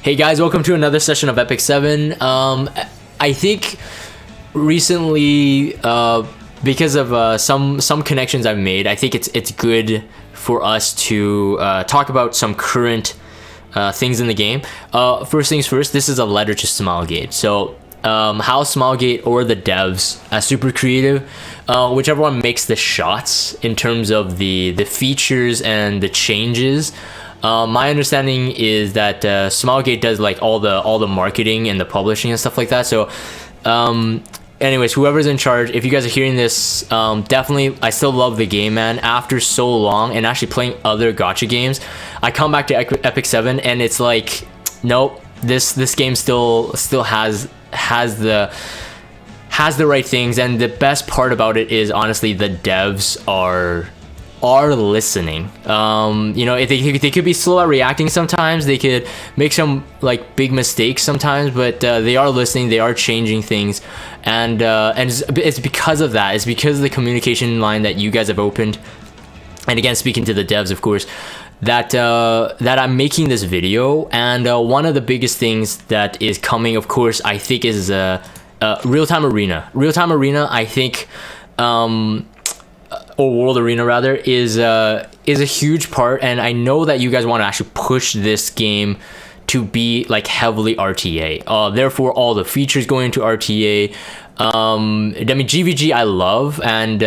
Hey guys, welcome to another session of Epic 7. I think recently, because of some connections I've made, I think it's good for us to talk about some current things in the game. First things first, this is a letter to Smilegate. So how Smilegate or the devs, Super Creative, whichever one makes the shots in terms of the features and the changes. My understanding is that Smilegate does like all the marketing and the publishing and stuff like that. So anyways, whoever's in charge, if you guys are hearing this, definitely, I still love the game, man. After so long and actually playing other gacha games, I come back to Epic 7 and it's like, nope, this game still has the right things. And the best part about it is honestly the devs are listening. You know, they could be slow at reacting sometimes, they could make some like big mistakes sometimes, but they are listening, they are changing things, and it's because of that, it's because of the communication line that you guys have opened. And again, speaking to the devs, of course, that I'm making this video. And one of the biggest things that is coming, of course, I think is real-time arena. I think or World Arena rather, is a huge part, and I know that you guys want to actually push this game to be like heavily RTA. Therefore, all the features going into RTA. I mean, GVG I love, and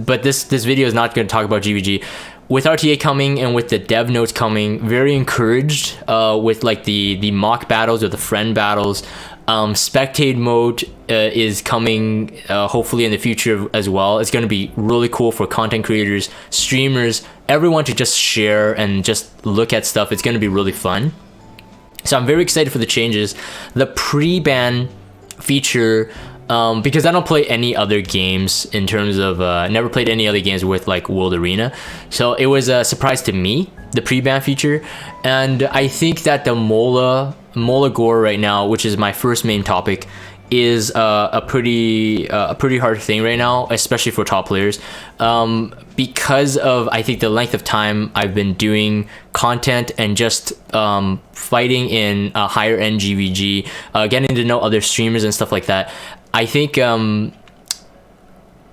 but this video is not going to talk about GVG. With RTA coming and with the dev notes coming, very encouraged with like the mock battles or the friend battles. Spectate mode is coming hopefully in the future as well. It's going to be really cool for content creators, streamers, everyone to just share and just look at stuff. It's going to be really fun. So I'm very excited for the changes. The pre-ban feature, because I don't play any other games in terms of never played any other games with like World Arena, so it was a surprise to me, the pre-ban feature. And I think that the MolaGora right now, which is my first main topic, is a pretty hard thing right now, especially for top players, because of, I think, the length of time I've been doing content and just fighting in higher end GVG, getting to know other streamers and stuff like that. I think you know,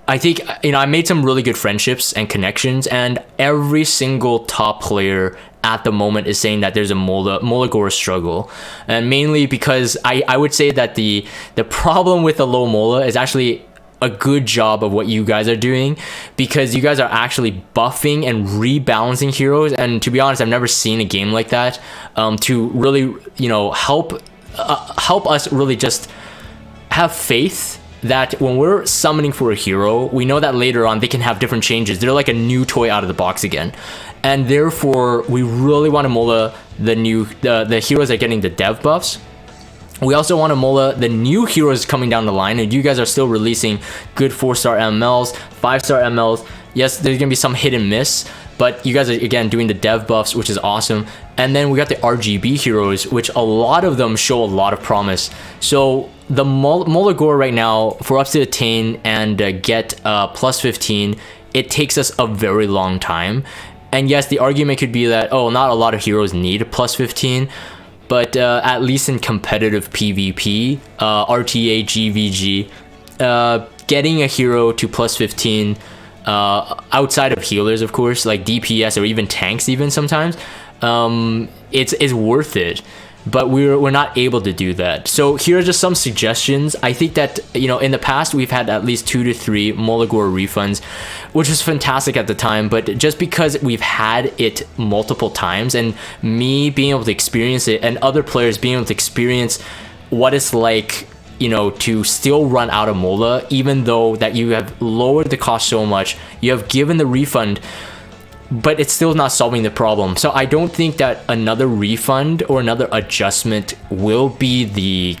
I made some really good friendships and connections, and every single top player at the moment is saying that there's a MolaGora struggle, and mainly because I would say that the problem with the low Mola is actually a good job of what you guys are doing, because you guys are actually buffing and rebalancing heroes. And to be honest, I've never seen a game like that to really, you know, help us really just have faith that when we're summoning for a hero, we know that later on they can have different changes. They're like a new toy out of the box again. And therefore, we really want to Mola the heroes that are getting the dev buffs. We also want to Mola the new heroes coming down the line, and you guys are still releasing good 4-star MLs, 5-star MLs. Yes, there's going to be some hit and miss, but you guys are, again, doing the dev buffs, which is awesome. And then we got the RGB heroes, which a lot of them show a lot of promise. So the MolaGora right now, for us to attain and get plus 15, it takes us a very long time. And yes, the argument could be that, oh, not a lot of heroes need plus 15, but at least in competitive PvP, RTA, GVG, getting a hero to plus 15, outside of healers, of course, like DPS or even tanks even sometimes, it's worth it. But we're not able to do that. So here are just some suggestions. I think that, you know, in the past we've had at least 2 to 3 MolaGora refunds, which was fantastic at the time. But just because we've had it multiple times, and me being able to experience it and other players being able to experience what it's like, you know, to still run out of Mola, even though that you have lowered the cost so much, you have given the refund, but it's still not solving the problem. So I don't think that another refund or another adjustment will be the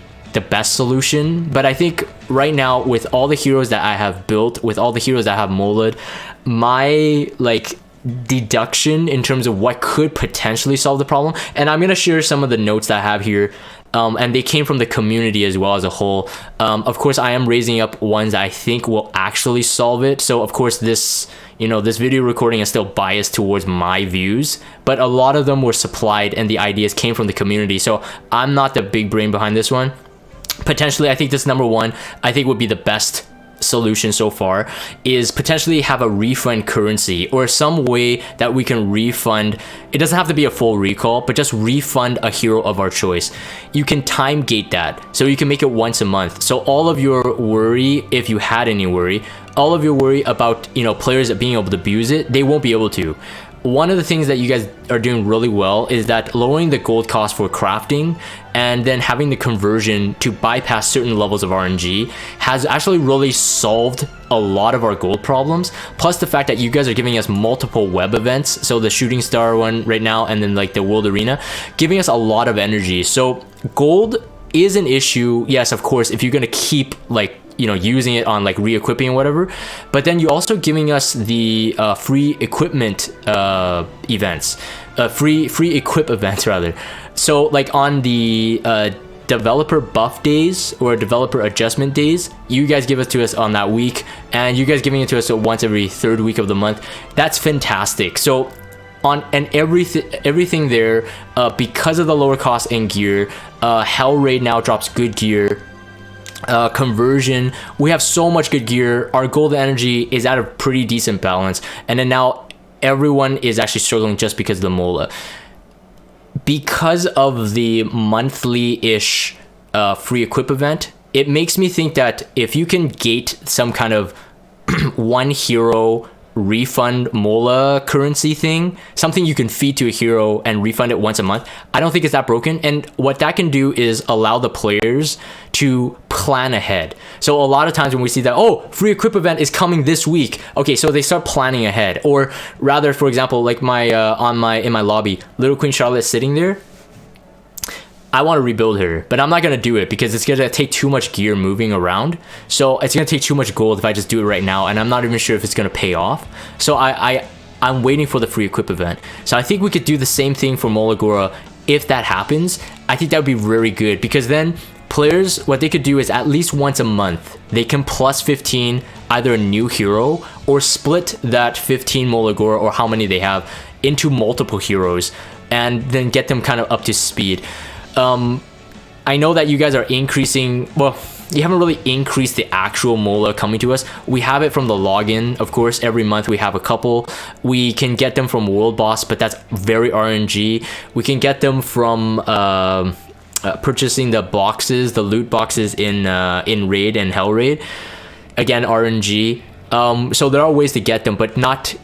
best solution. But I think right now, with all the heroes that I have built, with all the heroes that I have molded, my like deduction in terms of what could potentially solve the problem, and I'm gonna share some of the notes that I have here and they came from the community as well as a whole. Of course, I am raising up ones that I think will actually solve it. So of course, this video recording is still biased towards my views, but a lot of them were supplied and the ideas came from the community. So I'm not the big brain behind this one. Potentially, I think this number one, I think would be the best solution so far, is potentially have a refund currency or some way that we can refund. It doesn't have to be a full recall, but just refund a hero of our choice. You can time gate that, so you can make it once a month. So all of your worry, if you had any worry, all of your worry about players being able to abuse it, they won't be able to. One of the things that you guys are doing really well is that lowering the gold cost for crafting and then having the conversion to bypass certain levels of RNG has actually really solved a lot of our gold problems. Plus the fact that you guys are giving us multiple web events, so the shooting star one right now and then like the world arena, giving us a lot of energy. So gold is an issue, yes, of course, if you're gonna keep like using it on like re-equipping or whatever, but then you're also giving us the free equipment events, free equip events rather. So like on the developer buff days or developer adjustment days, you guys give it to us on that week, and you guys giving it to us once every third week of the month. That's fantastic. So everything there, because of the lower cost in gear, Hell Raid now drops good gear. Conversion, we have so much good gear. Our gold energy is at a pretty decent balance, and then now everyone is actually struggling just because of the Mola. Because of the monthly-ish free equip event, it makes me think that if you can gate some kind of one hero refund Mola currency thing, something you can feed to a hero and refund it once a month, I don't think it's that broken. And what that can do is allow the players to plan ahead. So a lot of times when we see that, oh, free equip event is coming this week, okay, so they start planning ahead. Or rather, for example, like my in my lobby, Little Queen Charlotte sitting there, I want to rebuild her, but I'm not going to do it because it's going to take too much gear moving around. So it's going to take too much gold if I just do it right now, and I'm not even sure if it's going to pay off. So I'm waiting for the free equip event. So I think we could do the same thing for MolaGora. If that happens, I think that would be very good, because then players, what they could do is at least once a month, they can plus 15 either a new hero or split that 15 MolaGora or how many they have into multiple heroes and then get them kind of up to speed. I know that you guys are increasing, well, you haven't really increased the actual Mola coming to us. We have it from the login, of course. Every month we have a couple. We can get them from World Boss, but that's very RNG. We can get them from purchasing the boxes, the loot boxes in Raid and Hell Raid. Again, RNG. So there are ways to get them, but not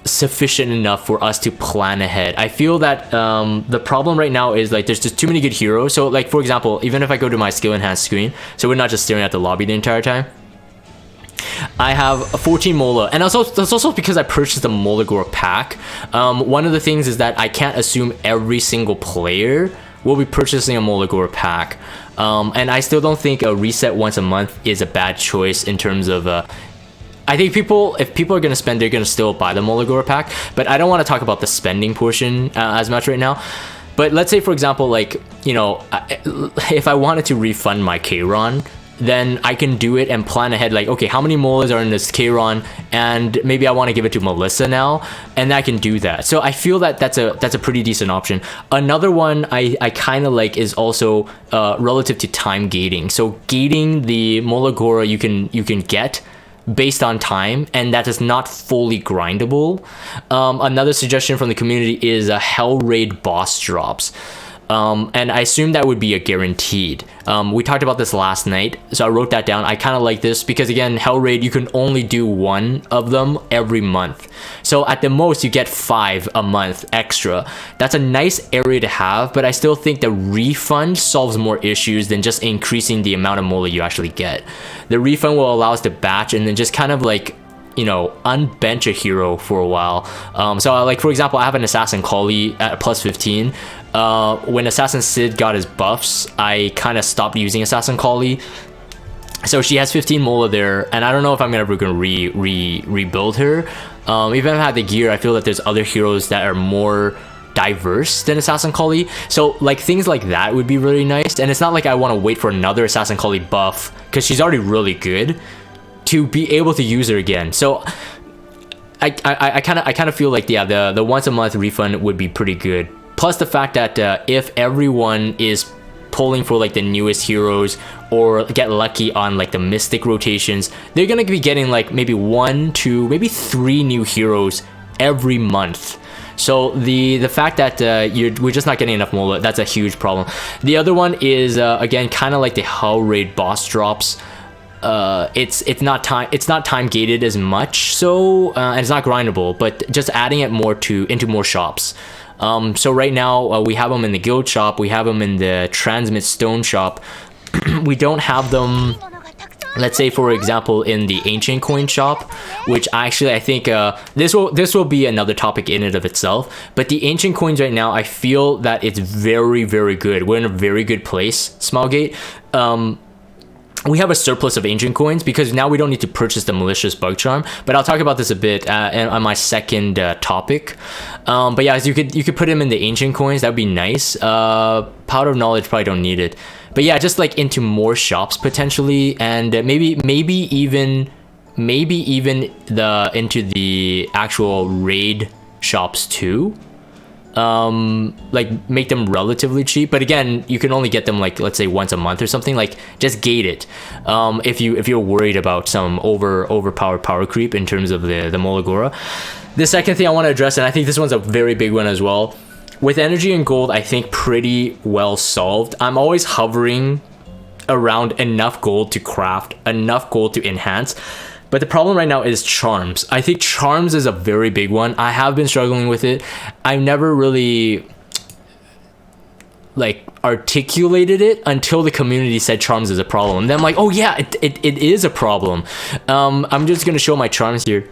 sufficient enough for us to plan ahead. I feel that the problem right now is like there's just too many good heroes. So like, for example, even if I go to my skill enhanced screen, so we're not just staring at the lobby the entire time, I have a 14 Mola, and that's also because I purchased the MolaGora pack. One of the things is that I can't assume every single player will be purchasing a MolaGora pack, and I still don't think a reset once a month is a bad choice in terms of I think if people are going to spend, they're going to still buy the MolaGora pack, but I don't want to talk about the spending portion as much right now. But let's say, for example, like, if I wanted to refund my K-Ron, then I can do it and plan ahead, like, okay, how many Molas are in this K-Ron, and maybe I want to give it to Melissa now, and I can do that. So I feel that that's a pretty decent option. Another one I kind of like is also relative to time gating. So gating the MolaGora you can get based on time, and that is not fully grindable. Another suggestion from the community is a Hell Raid boss drops. And I assume that would be a guaranteed. We talked about this last night, so I wrote that down. I kind of like this because, again, Hell Raid, you can only do one of them every month. So at the most, you get 5 a month extra. That's a nice area to have, but I still think the refund solves more issues than just increasing the amount of Mola you actually get. The refund will allow us to batch and then just kind of like, unbench a hero for a while. So like, for example, I have an Assassin Collie at plus 15. When Assassin Sid got his buffs, I kind of stopped using Assassin Collie. So she has 15 Mola there, and I don't know if I'm ever gonna rebuild her. Even if I had the gear, I feel that there's other heroes that are more diverse than Assassin Collie. So like things like that would be really nice. And it's not like I want to wait for another Assassin Collie buff, because she's already really good, to be able to use her again. So I kind of feel like, yeah, the once a month refund would be pretty good. Plus the fact that if everyone is pulling for like the newest heroes or get lucky on like the mystic rotations, they're gonna be getting like maybe 1, 2, maybe 3 new heroes every month. So the fact that we're just not getting enough Mola, that's a huge problem. The other one is again kind of like the Hell Raid boss drops. It's not time gated as much, so and it's not grindable, but just adding it more into more shops. So right now we have them in the guild shop, we have them in the transmit stone shop. We don't have them, let's say for example, in the ancient coin shop, which actually I think this will be another topic in and of itself. But the ancient coins right now, I feel that it's very, very good. We're in a very good place, Smilegate. We have a surplus of ancient coins because now we don't need to purchase the malicious bug charm, but I'll talk about this a bit on my second topic. But yeah, you could put them in the ancient coins, that would be nice. Powder of knowledge, probably don't need it, but yeah, just like into more shops potentially, and maybe even into the actual raid shops too. Like make them relatively cheap, but again, you can only get them like, let's say once a month or something. Like just gate it if you're worried about some overpowered power creep in terms of the MolaGora. The second thing I want to address, and I think this one's a very big one as well, with energy and gold, I think pretty well solved. I'm always hovering around enough gold to craft, enough gold to enhance. But the problem right now is charms. I think charms is a very big one. I have been struggling with it. I've never really like articulated it until the community said charms is a problem. And then I'm like, oh yeah, it is a problem. I'm just gonna show my charms here.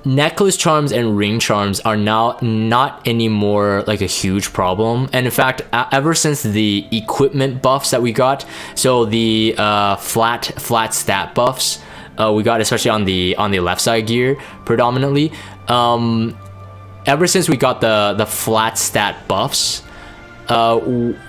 Necklace charms and ring charms are now not anymore like a huge problem, and in fact ever since the equipment buffs that we got, so the flat stat buffs we got, especially on the left side gear predominantly, ever since we got the flat stat buffs,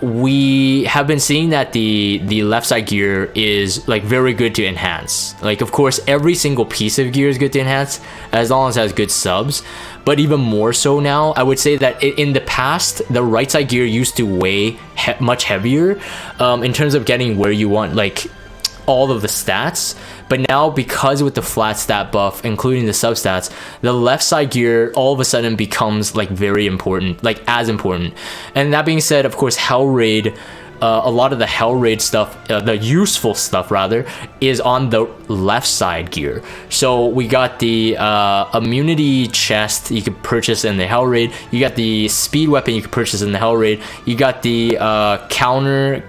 we have been seeing that the left side gear is like very good to enhance. Like of course every single piece of gear is good to enhance as long as it has good subs, but even more so now, I would say that in the past the right side gear used to weigh much heavier in terms of getting where you want like all of the stats. But now, because with the flat stat buff, including the substats, the left side gear all of a sudden becomes like very important, like as important. And that being said, of course, Hell Raid, a lot of the Hell Raid stuff, the useful stuff rather, is on the left side gear. So we got the immunity chest you could purchase in the Hell Raid. You got the speed weapon you could purchase in the Hell Raid. You got the counter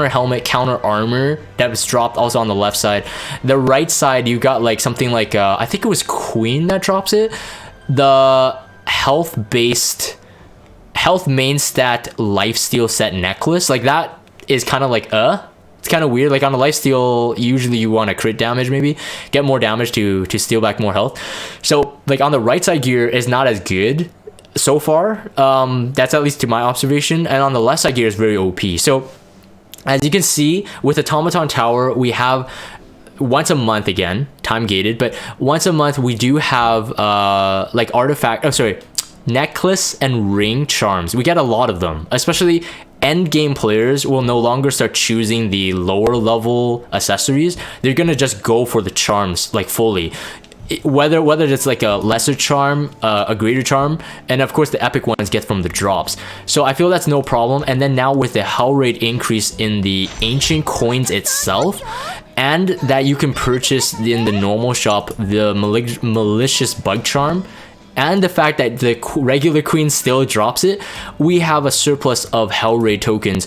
helmet, counter armor that was dropped also on the left side. The right side you got like something like I think it was Queen that drops it, the health main stat lifesteal set necklace. Like that is kind of like it's kind of weird. Like on a lifesteal usually you want to crit damage, maybe get more damage to steal back more health. So like on the right side gear is not as good so far, that's at least to my observation, and on the left side gear is very OP. So as you can see with Automaton Tower, we have once a month, again time gated, but once a month we do have like necklace and ring charms. We get a lot of them, especially end game players will no longer start choosing the lower level accessories. They're gonna just go for the charms like fully, whether it's like a lesser charm, a greater charm, and of course the epic ones get from the drops. So I feel that's no problem. And then now with the Hell Raid increase in the ancient coins itself, and that you can purchase in the normal shop the malicious bug charm, and the fact that the regular queen still drops it, we have a surplus of Hell Raid tokens.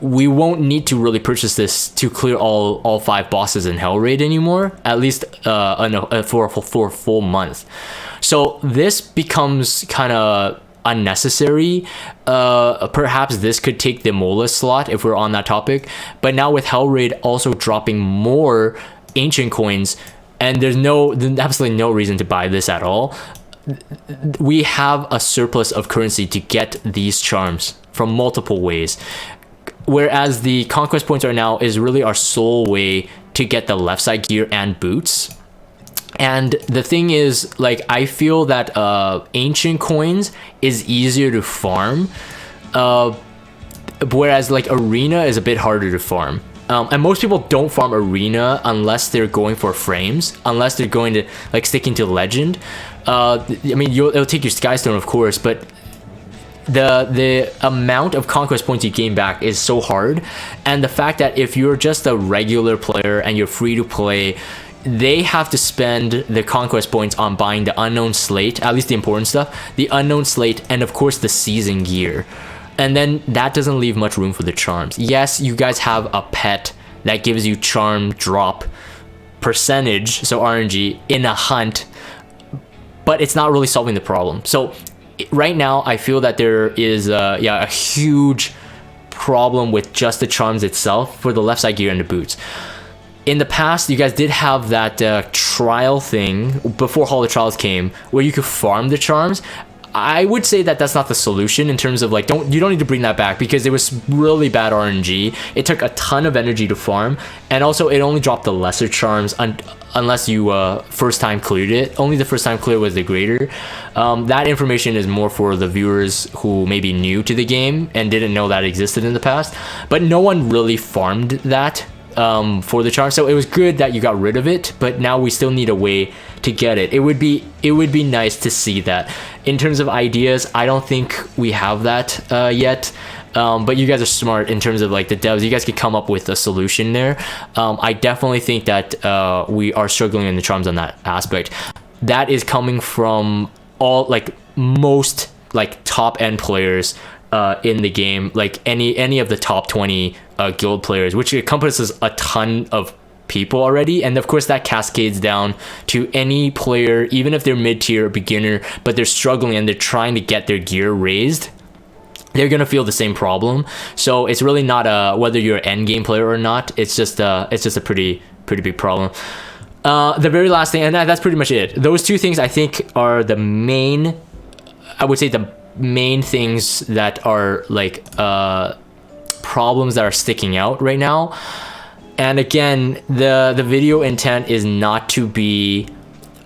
We won't need to really purchase this to clear all 5 bosses in Hell Raid anymore, at least for a full month. So this becomes kind of unnecessary. Perhaps this could take the Mola slot if we're on that topic, but now with Hell Raid also dropping more ancient coins, and there's absolutely no reason to buy this at all. we have a surplus of currency to get these charms from multiple ways, whereas the conquest points right now is really our sole way to get the left side gear and boots. And the thing is, like, I feel that ancient coins is easier to farm, whereas like arena is a bit harder to farm. And most people don't farm arena unless they're going for frames, unless they're going to like sticking to legend. I mean, it'll take your skystone, of course, but the amount of conquest points you gain back is so hard. And the fact that if you're just a regular player and you're free to play, they have to spend the conquest points on buying the unknown slate, at least the important stuff, the unknown slate, and of course the season gear. And then that doesn't leave much room for the charms. Yes, you guys have a pet that gives you charm drop percentage, so RNG, in a hunt, but it's not really solving the problem. So right now, I feel that there is a huge problem with just the charms itself for the left side gear and the boots. In the past, you guys did have that trial thing before Hall of Trials came, where you could farm the charms. I would say that that's not the solution in terms of like, you don't need to bring that back, because it was really bad RNG. It took a ton of energy to farm, and also it only dropped the lesser charms unless you first time cleared it. Only the first time clear was the greater. That information is more for the viewers who may be new to the game and didn't know that existed in the past, but no one really farmed that for the charm. So it was good that you got rid of it, but now we still need a way to get it. It would be nice to see that. In terms of ideas, I don't think we have that yet, but you guys are smart in terms of like the devs. You guys could come up with a solution there. I definitely think that we are struggling in the charms on that aspect. That is coming from most top end players in the game, like any of the top 20 guild players, which encompasses a ton of people already. And of course that cascades down to any player, even if they're mid-tier or beginner, but they're struggling and they're trying to get their gear raised, they're gonna feel the same problem. So it's really not whether you're an end game player or not. It's just a pretty big problem. The very last thing, and that's pretty much it. Those two things I think are the main, I would say the main things that are like problems that are sticking out right now. And again, the video intent is not to be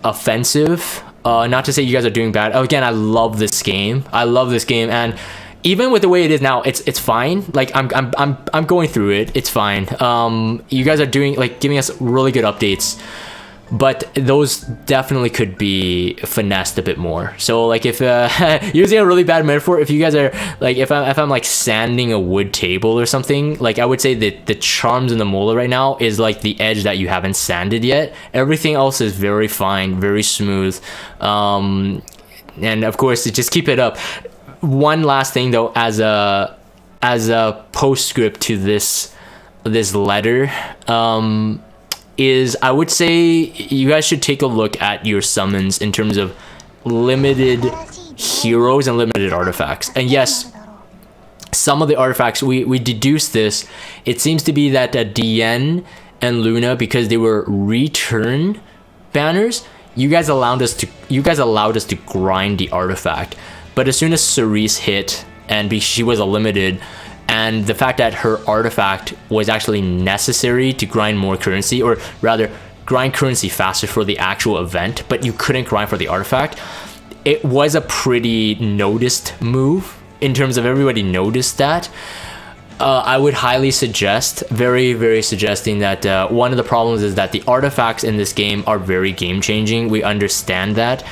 offensive, not to say you guys are doing bad. Again, I love this game. And even with the way it is now, it's fine. Like I'm going through it. It's fine. You guys are giving us really good updates, but those definitely could be finessed a bit more. So like if using a really bad metaphor, if you guys are like, if I'm like sanding a wood table or something, like I would say that the charms in the Mola right now is like the edge that you haven't sanded yet. Everything else is very fine, very smooth, and of course just keep it up. One last thing though, as a postscript to this letter, is I would say you guys should take a look at your summons in terms of limited heroes and limited artifacts. And yes, some of the artifacts, we deduced this. It seems to be that Dien and Luna, because they were return banners, you guys allowed us to grind the artifact. But as soon as Cerise hit and she was a limited, and the fact that her artifact was actually necessary to grind more currency, or rather grind currency faster for the actual event, but you couldn't grind for the artifact, it was a pretty noticed move in terms of everybody noticed that. I would highly suggest, very suggesting that one of the problems is that the artifacts in this game are very game changing. We understand that.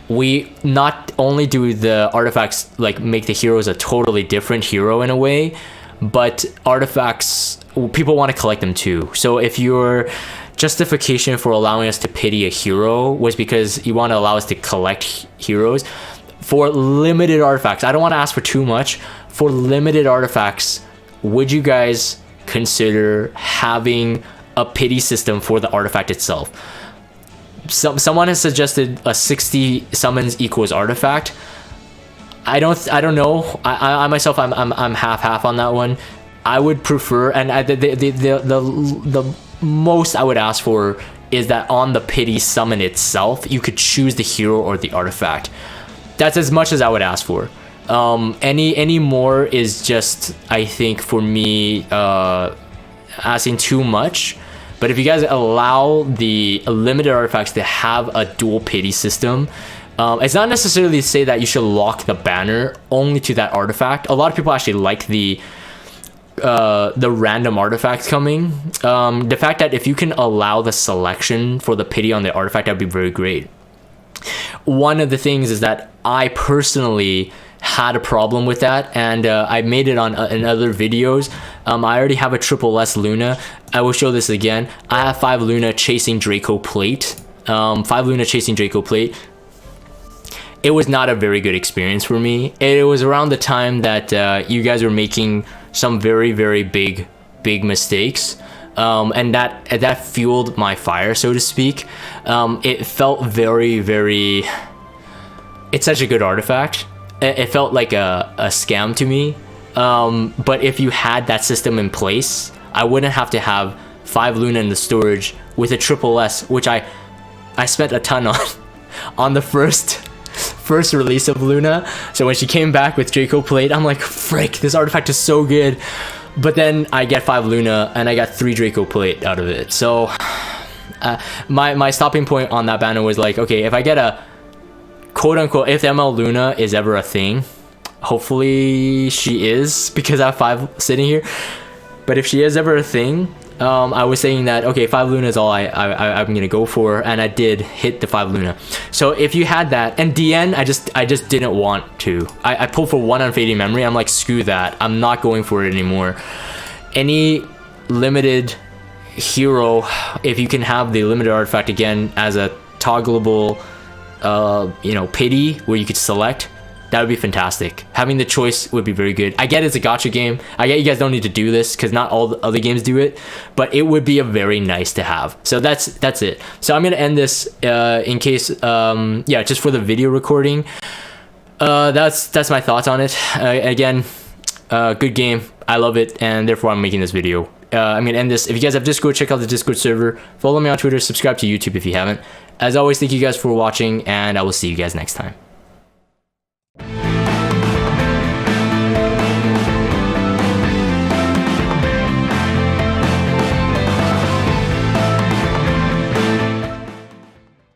We not only do the artifacts like make the heroes a totally different hero in a way, but artifacts, people want to collect them too. So if your justification for allowing us to pity a hero was because you want to allow us to collect heroes, for limited artifacts, I don't want to ask for too much, for limited artifacts, would you guys consider having a pity system for the artifact itself? Someone has suggested a 60 summons equals artifact. I don't know. I myself, I'm half on that one. I would prefer, and the most I would ask for is that on the pity summon itself, you could choose the hero or the artifact. That's as much as I would ask for. Any more is just, I think, for me, asking too much. But if you guys allow the limited artifacts to have a dual pity system, it's not necessarily to say that you should lock the banner only to that artifact. A lot of people actually like the random artifacts coming. The fact that if you can allow the selection for the pity on the artifact, that'd be very great. One of the things is that I personally had a problem with that, and I made it on in other videos. I already have a triple S Luna. I will show this again. I have 5 Luna chasing Draco Plate. 5 Luna chasing Draco Plate. It was not a very good experience for me. It was around the time that you guys were making some very, very big mistakes. And that fueled my fire, so to speak. It felt very, very... It's such a good artifact. It felt like a scam to me. But if you had that system in place, I wouldn't have to have 5 Luna in the storage with a triple S, which I spent a ton on the first release of Luna. So when she came back with Draco Plate, I'm like, frick, this artifact is so good. But then I get 5 Luna and I got 3 Draco Plate out of it. So my stopping point on that banner was like, okay, if I get a quote unquote, if ML Luna is ever a thing, hopefully she is, because I have 5 sitting here. But if she is ever a thing, I was saying that, okay, 5 Luna is all I'm gonna go for, and I did hit the 5 Luna. So if you had that, and DN, I just didn't want to. I pulled for 1 Unfading Memory. I'm like, screw that. I'm not going for it anymore. Any limited hero, if you can have the limited artifact again as a toggleable, pity where you could select, that would be fantastic. Having the choice would be very good. I get it's a gacha game. I get you guys don't need to do this because not all the other games do it, but it would be a very nice to have. So that's it. So I'm gonna end this in case, just for the video recording. That's my thoughts on it. Again, good game. I love it, and therefore I'm making this video. I'm gonna end this. If you guys have Discord, check out the Discord server. Follow me on Twitter. Subscribe to YouTube if you haven't. As always, thank you guys for watching, and I will see you guys next time.